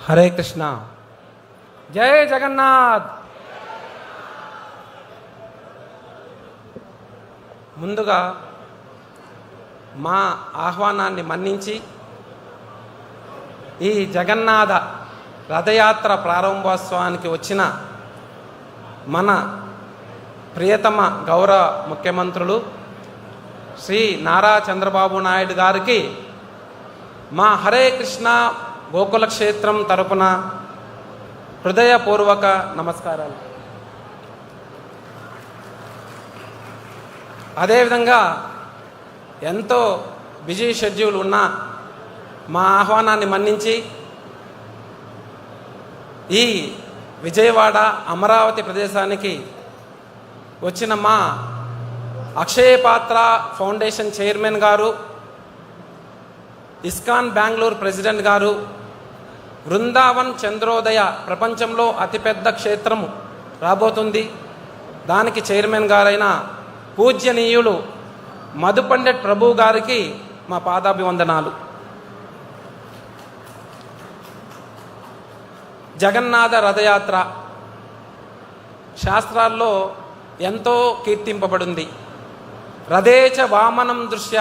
హరే కృష్ణ. జై జగన్నాథ్. ముందుగా మా ఆహ్వానాన్ని మన్నించి ఈ జగన్నాథ రథయాత్ర ప్రారంభోత్సవానికి వచ్చిన మన ప్రియతమ గౌరవ ముఖ్యమంత్రులు శ్రీ నారా చంద్రబాబు నాయుడు గారికి మా హరే కృష్ణ గోకుల క్షేత్రం తరపున హృదయపూర్వక నమస్కారాలు. అదేవిధంగా ఎంతో బిజీ షెడ్యూల్ ఉన్న మా ఆహ్వానాన్ని మన్నించి ఈ విజయవాడ అమరావతి ప్రదేశానికి వచ్చిన మా అక్షయపాత్ర ఫౌండేషన్ చైర్మన్ గారు, ఇస్కాన్ బెంగళూరు ప్రెసిడెంట్ గారు, బృందావన్ చంద్రోదయ ప్రపంచంలో అతిపెద్ద క్షేత్రము రాబోతుంది, దానికి చైర్మన్ గారైన పూజ్యనీయులు మధు పండిట్ ప్రభు గారికి మా పాదాభివందనాలు. జగన్నాథ రథయాత్ర శాస్త్రాల్లో ఎంతో కీర్తింపబడింది. రథేచ వామనం దృశ్య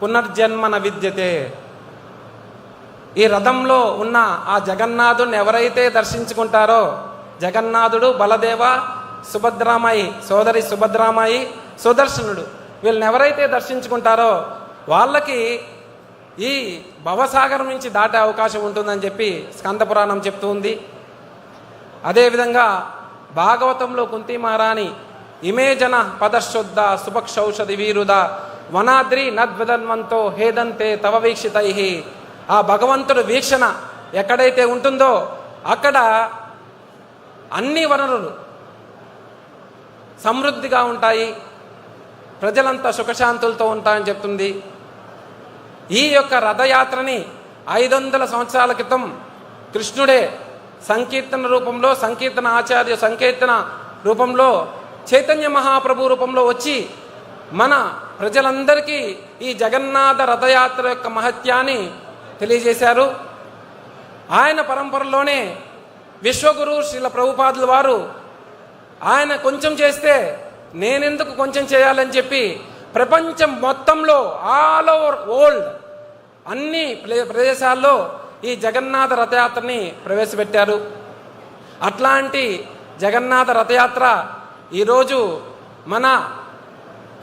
పునర్జన్మన విద్యతే. ఈ రథంలో ఉన్న ఆ జగన్నాథుడిని ఎవరైతే దర్శించుకుంటారో, జగన్నాథుడు, బలదేవ, సుభద్రామాయి సోదరి సుభద్రామాయి, సుదర్శనుడు, వీళ్ళని ఎవరైతే దర్శించుకుంటారో వాళ్ళకి ఈ భవసాగరం నుంచి దాటే అవకాశం ఉంటుందని చెప్పి స్కంద పురాణం చెప్తూ ఉంది. అదేవిధంగా భాగవతంలో కుంతి మహారాణి ఇమే జన పదశుద్ధ సుభక్షౌషధి వీరుద వనాద్రి నద్వదన్వంతో హేదంతే తవ వీక్షితై. ఆ భగవంతుడు వీక్షణ ఎక్కడైతే ఉంటుందో అక్కడ అన్ని వనరులు సమృద్ధిగా ఉంటాయి, ప్రజలంతా సుఖశాంతులతో ఉంటాయని చెప్తుంది. ఈ యొక్క రథయాత్రని 500 సంవత్సరాల క్రితం కృష్ణుడే సంకీర్తన రూపంలో, సంకీర్తన ఆచార్య సంకీర్తన రూపంలో, చైతన్య మహాప్రభు రూపంలో వచ్చి మన ప్రజలందరికీ ఈ జగన్నాథ రథయాత్ర యొక్క మహత్యాన్ని తెలియజేశారు. ఆయన పరంపరలోనే విశ్వగురు శ్రీల ప్రభుపాదుల వారు ఆయన కొంచెం చేస్తే నేనెందుకు కొంచెం చేయాలని చెప్పి ప్రపంచం మొత్తంలో ఆల్ ఓవర్ వరల్డ్ అన్ని ప్రదేశాల్లో ఈ జగన్నాథ రథయాత్రని ప్రవేశపెట్టారు. అట్లాంటి జగన్నాథ రథయాత్ర ఈరోజు మన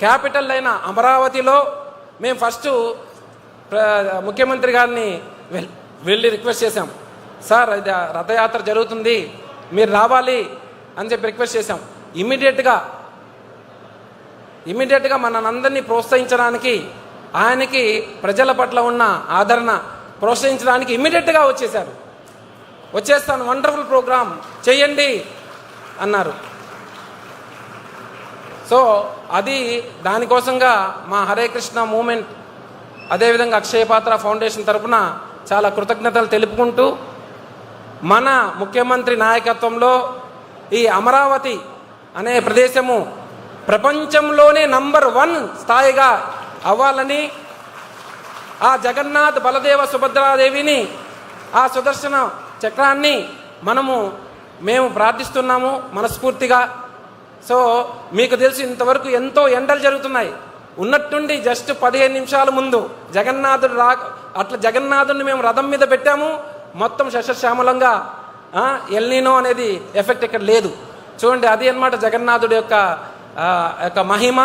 క్యాపిటల్ అయిన అమరావతిలో మేము ఫస్ట్ ముఖ్యమంత్రి గారిని వెళ్ళి రిక్వెస్ట్ చేశాం. సార్, ఇది రథయాత్ర జరుగుతుంది, మీరు రావాలి అని చెప్పి రిక్వెస్ట్ చేశాం. ఇమీడియట్గా మనందరినీ ప్రోత్సహించడానికి, ఆయనకి ప్రజల పట్ల ఉన్న ఆదరణ ప్రోత్సహించడానికి ఇమీడియట్గా వచ్చేశారు. వచ్చేస్తాను, వండర్ఫుల్ ప్రోగ్రామ్ చేయండి అన్నారు. సో అది దానికోసంగా మా హరే కృష్ణ మూమెంట్, అదేవిధంగా అక్షయపాత్ర ఫౌండేషన్ తరఫున చాలా కృతజ్ఞతలు తెలుపుకుంటూ, మన ముఖ్యమంత్రి నాయకత్వంలో ఈ అమరావతి అనే ప్రదేశము ప్రపంచంలోనే నంబర్ 1 స్థాయిగా అవ్వాలని, ఆ జగన్నాథ్, బలదేవ, సుభద్రాదేవిని, ఆ సుదర్శన చక్రాన్ని మేము ప్రార్థిస్తున్నాము మనస్ఫూర్తిగా. సో మీకు తెలిసి ఇంతవరకు ఎంతో ఎండలు జరుగుతున్నాయి. ఉన్నట్టుండి జస్ట్ 15 నిమిషాల ముందు జగన్నాథుడిని మేము రథం మీద పెట్టాము. మొత్తం శశశ్యామలంగా, ఎల్నినో అనేది ఎఫెక్ట్ ఇక్కడ లేదు. చూడండి, అది అన్నమాట జగన్నాథుడి యొక్క మహిమ.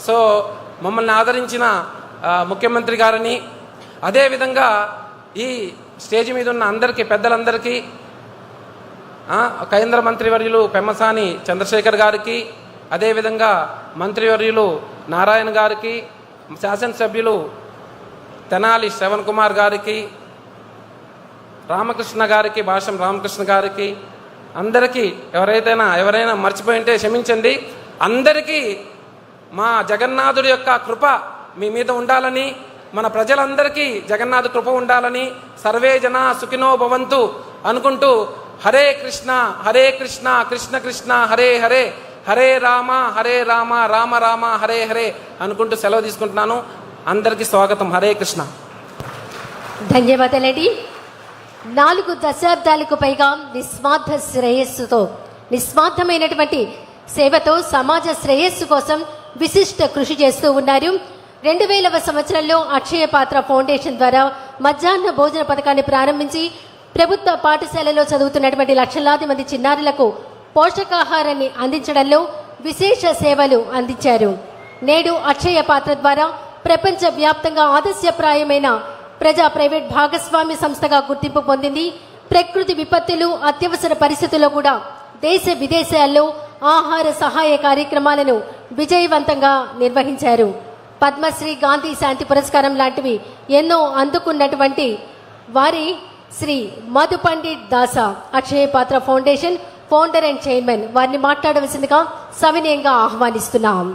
సో మమ్మల్ని ఆదరించిన ముఖ్యమంత్రి గారిని, అదేవిధంగా ఈ స్టేజ్ మీద ఉన్న అందరికీ, పెద్దలందరికీ, కేంద్ర మంత్రివర్యులు పెమ్మసాని చంద్రశేఖర్ గారికి, అదేవిధంగా మంత్రివర్యులు నారాయణ గారికి, శాసనసభ్యులు తెనాలి శ్రవణ్ కుమార్ గారికి, రామకృష్ణ గారికి, భాషం రామకృష్ణ గారికి, అందరికీ ఎవరైనా మర్చిపోయి ఉంటే క్షమించండి. అందరికీ మా జగన్నాథుడి యొక్క కృప మీ మీద ఉండాలని, మన ప్రజలందరికీ జగన్నాథ కృప ఉండాలని, సర్వే జన సుఖినో భవంతు అనుకుంటూ హరే కృష్ణ కృష్ణ కృష్ణ హరే హరే, హరే రామ రామ రామ హరే హరే అనుకుంటూ సెలవు తీసుకుంటున్నాను. అందరికీ స్వాగతం. హరే కృష్ణ. ధన్యవాదాలండి. 4 దశాబ్దాలకు పైగా నిస్వార్థ శ్రేయస్సుతో నిస్వార్థమైనటువంటి సేవతో సమాజ శ్రేయస్సు కోసం విశిష్ట కృషి చేస్తూ ఉన్నారు. 2000వ సంవత్సరంలో అక్షయ పాత్ర ఫౌండేషన్ ద్వారా మధ్యాహ్న భోజన పథకాన్ని ప్రారంభించి ప్రభుత్వ పాఠశాలలో చదువుతున్నటువంటి లక్షలాది మంది చిన్నారులకు పోషకాహారాన్ని అందించడంలో విశేష సేవలు అందించారు. నేడు అక్షయ పాత్ర ద్వారా ప్రపంచ వ్యాప్తంగా ఆదర్శప్రాయమైన ప్రజా ప్రైవేట్ భాగస్వామ్య సంస్థగా గుర్తింపు పొందింది. ప్రకృతి విపత్తులు, అత్యవసర పరిస్థితుల్లో కూడా దేశ విదేశాల్లో ఆహార సహాయ కార్యక్రమాలను విజయవంతంగా నిర్వహించారు. పద్మశ్రీ, గాంధీ శాంతి పురస్కారం లాంటివి ఎన్నో అందుకున్నటువంటి వారి శ్రీ మధు పండిట్ దాసా అక్షయ పాత్ర ఫౌండేషన్ ఫౌండర్ అండ్ చైర్మన్ వారిని మాట్లాడవలసిందిగా సవినయంగా ఆహ్వానిస్తున్నాం.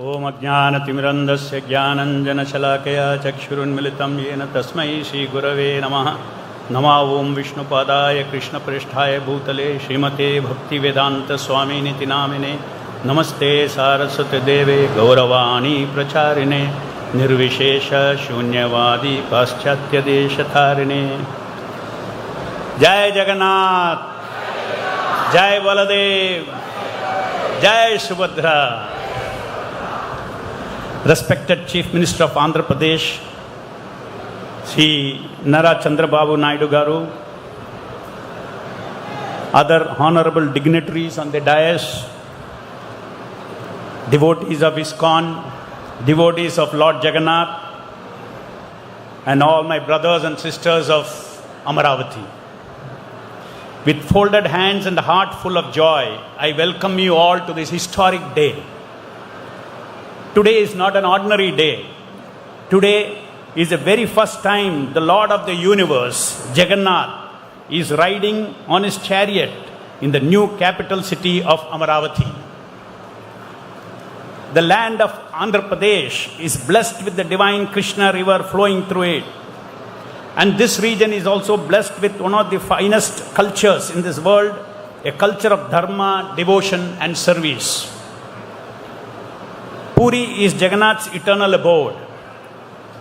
ఓం అజ్ఞానతిమిరంధస్య జ్ఞానంజనశలాకయా చక్షురున్మిళితం येन తస్మై శ్రీగురవే నమః. నమో ఓం విష్ణుపాదాయ కృష్ణప్రేష్ఠాయ భూతలే శ్రీమతే భక్తివేదాంతస్వామినితి నామినే. నమస్తే సారస్వతదేవే గౌరవాణి ప్రచారిణే నిర్విశేష శూన్యవాది పాశ్చాత్యదేశతారిణే. జయ జగన్నాథ్, జయ బలదేవ్, జయ Subhadra. Respected Chief Minister of Andhra Pradesh, Sri Nara Chandrababu Naidu Garu, other honorable dignitaries on the dais, devotees of ISKCON, devotees of Lord Jagannath, and all my brothers and sisters of Amaravati. With folded hands and a heart full of joy, I welcome you all to this historic day. Today is not an ordinary day. Today is the very first time the Lord of the universe, Jagannath, is riding on his chariot in the new capital city of Amaravati. The land of Andhra Pradesh is blessed with the divine Krishna river flowing through it. And this region is also blessed with one of the finest cultures in this world, a culture of dharma, devotion and service. Puri is Jagannath's eternal abode.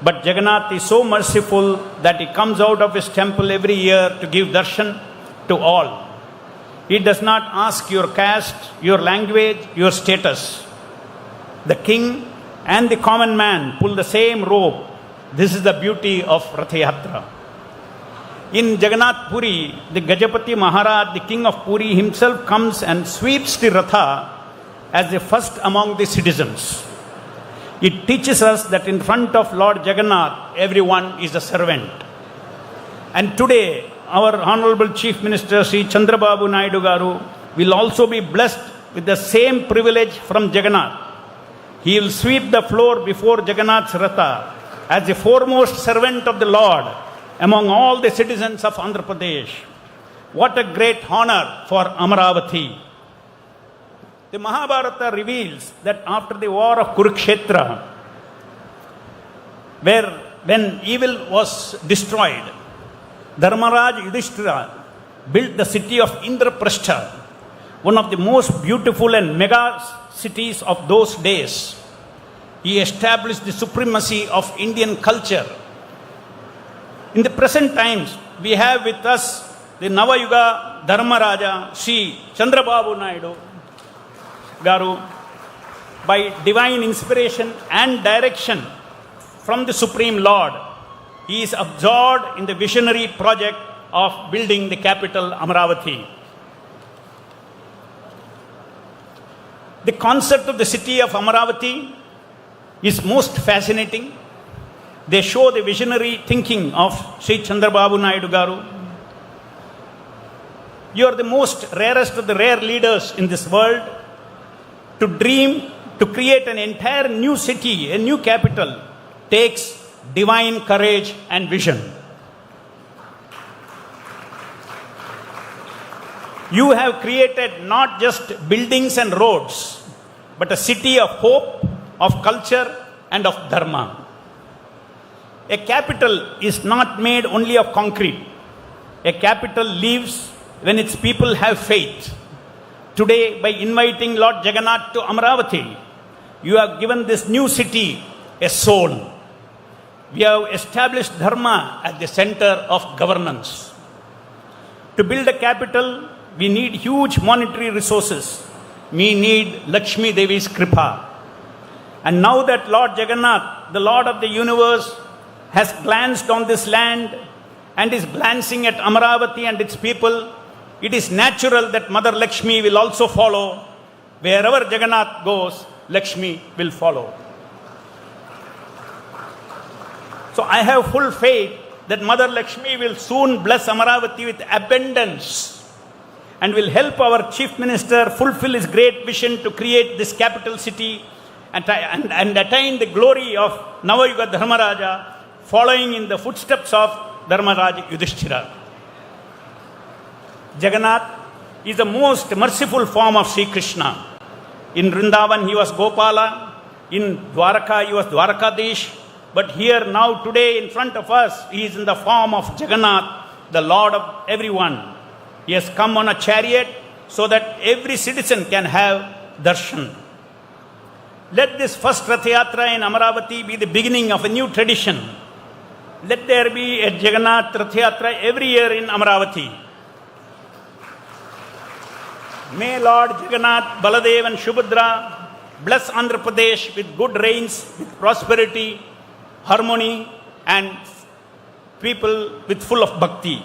But Jagannath is so merciful that he comes out of his temple every year to give darshan to all. He does not ask your caste, your language, your status. The king and the common man pull the same rope. This is the beauty of Ratha Yatra. In Jagannath Puri, the Gajapati Maharaj, the king of Puri himself comes and sweeps the Ratha as the first among the citizens. It teaches us that in front of Lord Jagannath, everyone is a servant. And today, our Honorable Chief Minister Sri Chandrababu Naidu Garu will also be blessed with the same privilege from Jagannath. He will sweep the floor before Jagannath's Ratha as the foremost servant of the Lord among all the citizens of Andhra Pradesh. What a great honor for Amaravati. The Mahabharata reveals that after the war of Kurukshetra, when evil was destroyed, Dharmaraj Yudhishthira built the city of Indraprastha, one of the most beautiful and mega cities of those days. He established the supremacy of Indian culture. In the present times, we have with us the Navayuga Dharmaraja Sri Chandrababu Naidu Garu. By divine inspiration and direction from the Supreme Lord, he is absorbed in the visionary project of building the capital Amaravati. The concept of the city of Amaravati is most fascinating. They show the visionary thinking of Sri Chandrababu Naidu Garu. You are the most rarest of the rare leaders in this world to dream to create an entire new city, a new capital, takes divine courage and vision. You have created not just buildings and roads, but a city of hope, of culture, and of dharma. A capital is not made only of concrete. A capital lives when its people have faith. Today, by inviting Lord Jagannath to Amaravati, you have given this new city a soul. We have established dharma at the center of governance. To build a capital, we need huge monetary resources. We need Lakshmi Devi's kripa. And now that Lord Jagannath, the Lord of the universe, has glanced on this land and is glancing at Amaravati and its people, it is natural that Mother Lakshmi will also follow. Wherever Jagannath goes, Lakshmi will follow. So I have full faith that Mother Lakshmi will soon bless Amaravati with abundance and will help our Chief Minister fulfill his great vision to create this capital city and attain the glory of Navayuga Dharmaraja, following in the footsteps of Dharmaraja Yudhishthira. Jagannath is the most merciful form of Sri Krishna. In Vrindavan he was Gopala, in Dwaraka he was Dwarakadesh, but here now today in front of us he is in the form of Jagannath, the Lord of everyone. He has come on a chariot so that every citizen can have darshan. Let this first Rath Yatra in Amaravati be the beginning of a new tradition. Let there be a Jagannath Rath Yatra every year in Amaravati. May Lord Jagannath, Baladev and Subhadra bless Andhra Pradesh with good rains, with prosperity, harmony and people with full of bhakti.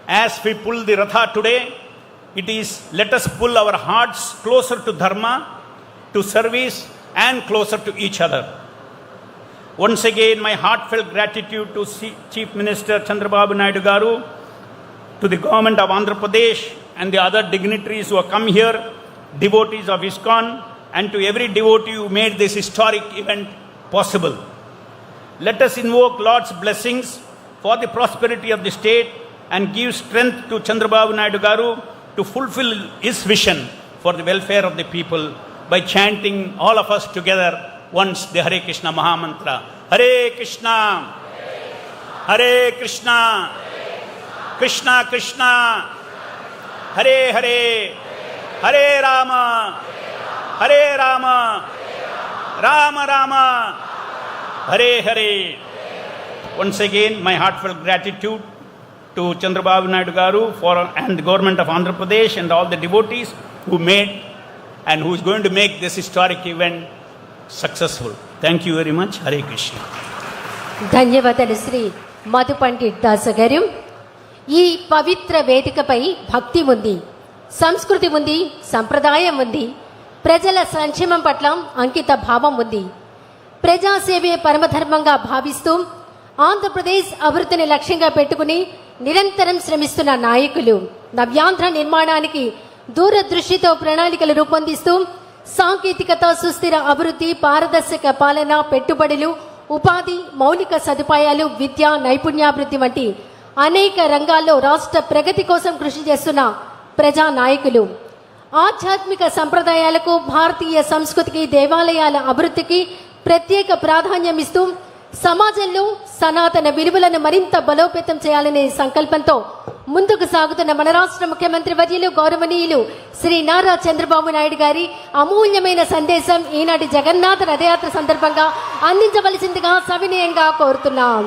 As we pull the Ratha today, it is let us pull our hearts closer to Dharma, to service and closer to each other. Once again, my heartfelt gratitude to Chief Minister Chandrababu Naidu Garu, to the government of Andhra Pradesh and the other dignitaries who have come here, devotees of ISKCON, and to every devotee who made this historic event possible. Let us invoke Lord's blessings for the prosperity of the state and give strength to Chandrababu Naidu Garu to fulfill his vision for the welfare of the people by chanting all of us together once the Hare Krishna Maha Mantra. Hare Krishna, Hare Krishna, Krishna Krishna, Hare Hare, Hare Rama, Hare Rama, Rama Rama, Hare Hare. Once again, my heartfelt gratitude to Chandrababu Naidu Garu and the government of Andhra Pradesh and all the devotees who made and who is going to make this historic event successful. Thank you very much. Hare Krishna. ధన్యవాదాలు శ్రీ మధు పండిట్ దాస గారు. ఈ పవిత్ర వేదికపై భక్తి ఉంది, సంస్కృతి ఉంది, సంప్రదాయం ఉంది, ప్రజల సంక్షేమం పట్ల అంకిత భావం ఉంది. ప్రజాసేవే పరమధర్మంగా భావిస్తూ ఆంధ్రప్రదేశ్ అభివృద్ధిని లక్ష్యంగా పెట్టుకుని నిరంతరం శ్రమిస్తున్న నాయకులు, నవ్యాంధ్ర నిర్మాణానికి దూరదృష్టితో ప్రణాళికలు రూపొందిస్తూ సాంకేతికత, సుస్థిర అభివృద్ధి, పారదర్శక పాలన, పెట్టుబడులు, ఉపాధి, మౌలిక సదుపాయాలు, విద్య, నైపుణ్యాభివృద్ధి వంటి అనేక రంగాల్లో రాష్ట్ర ప్రగతి కోసం కృషి చేస్తున్న ప్రజా నాయకులు, ఆధ్యాత్మిక సంప్రదాయాలకు, భారతీయ సంస్కృతికి, దేవాలయాల అభివృద్ధికి ప్రత్యేక ప్రాధాన్యం ఇస్తూ సమాజంలో సనాతన విలువలను మరింత బలోపేతం చేయాలనే సంకల్పంతో ముందుకు సాగుతున్న మన రాష్ట్ర ముఖ్యమంత్రి వర్యులు గౌరవనీయులు శ్రీ నారా చంద్రబాబు నాయుడు గారి అమూల్యమైన సందేశం ఈనాటి జగన్నాథ రథయాత్ర సందర్భంగా అందించవలసిందిగా సవినయంగా కోరుతున్నాం.